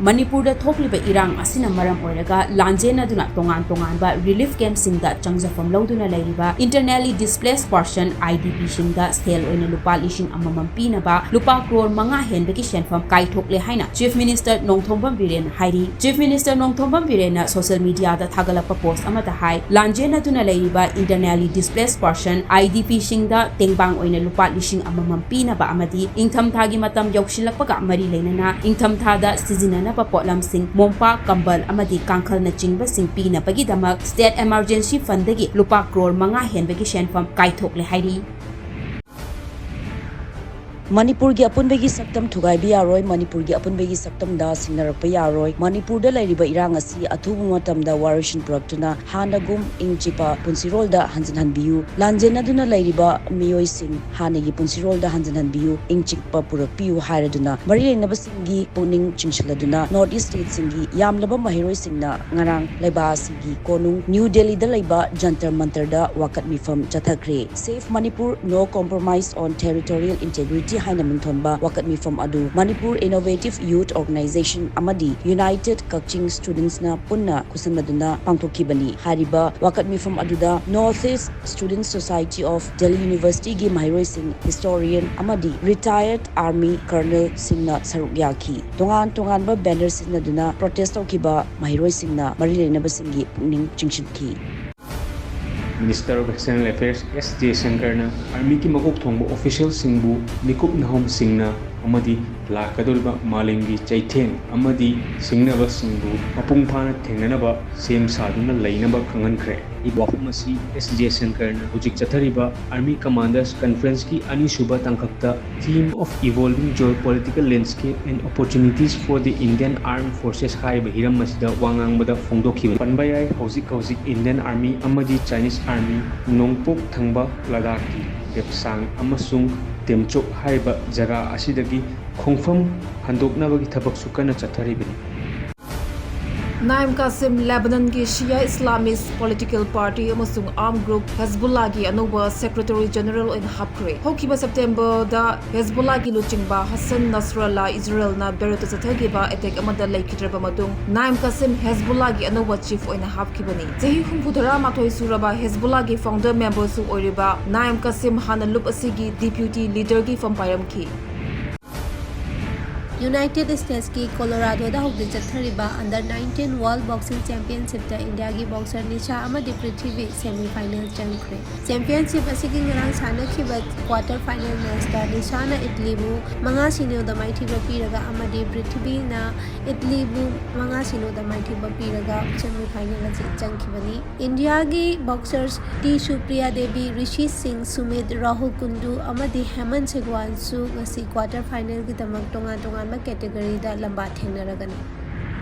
Manipur thokliba irang asina maram oiraga lanjena duna tongan ba relief camp singda changjafam loduna lairiba internally displaced person IDP singda sel oina lupa lishing amamam pina ba lupa crore manga henbeki shenfam kaithokle haina Chief Minister Nongthombam Biren hairi Chief Minister Nongthombam Biren social media da thagalapa post amata hai lanjena duna lairiba internally displaced person IDP singda tengbang oina lupa lishing amamam pina ba amadi ingtham thagi matam yaushilakpaga mari leinana ingtham thada sizinana pa potlam sing mompa kambal amadi kangkhal na chingba sing pina pagidamak state emergency fund dagi lupa crore manga henbeki shenfam kaithokle hairi Manipur gi apun begi saktam thugai bi yaroi Manipur gi apun begi saktam da singnarak pa yaroi Manipur da lairiba irang asi athubu matam da warishin produktuna hanagum ingchipa punsirol da hanjan biu lanjena duna lairiba miyoi sing hanagi punsirol da hanjan biu ingchikpa purak piu hairaduna mari leinaba singi puning chingshladuna north east state singi yamlaba mahiroi singna ngarang laiba sigi konung New Delhi da laiba jantar mantar da wakat mifam chathakre Safe Manipur no compromise on territorial integrity haina mingthonba wakat mifam adu Manipur Innovative Youth Organization amadi United Kakching Students na punna kusanmaduna pangthokibani hariba wakat mifam aduda Northeast Student Society of Delhi University gi mahiroi sing historian amadi retired army colonel singna saruk yaki tongan ba banner sinaduna protest tawkiba mahiroi singna mari leinaba singi pungning chingshipki Minister of External Affairs S.J. Shankarna Army ki makok thongba official singbu mikup nahom singna amadi lakadulba malingi chaitheng amadi singnaba singbu mapung phana thengnanaba sem saduna leinaba khangankhre I wafumasi S.J. Shankarna hujik chathariba Army Commanders Conference ki ani suba tangkakta theme of evolving geopolitical landscape and opportunities for the Indian Armed Forces haiba hiram masida wangangbada phongdokhi panbayai hojik Indian Army amadi Chinese Army nongpok thangba Ladakh ki depsang amasung temchok haiba jaga asidagi khongfam handoknabagi thabak sukana chatharibani Naim Qasim Lebanon ki Shia Islamist Political Party amasung armed group Hezbollah ki anuba Secretary General in Hapkre hokiba September da Hezbollah ki luchingba Hassan Nasrallah Israel na Beirut sathagiba attack amada laikhitraba madung Naim Qasim Hezbollah ki anuba chief oina hapkibani jehi humphudara mathoi suraba Hezbollah ki founder member su oiriba Naim Qasim hana lup asigi deputy leader ki from Payamki United States की Colorado da hokdi chathariba under 19 World Boxing Championship da India ki boxer Nisha amadi Prithvi semi final chamkhre championship asigi ngarang sanakhiba quarter final match da Nisha na Italy bu manga sino da maithi ba piraga amadi Prithvi na Italy bu manga sino da maithi ba piraga semi final ase changkhibani India ki boxers T Supriya Devi Rishi Singh Sumit Rahul Kundu amadi Hemant Segwal su ngasi quarter final ki tamak tonga category da lamba thengnaragani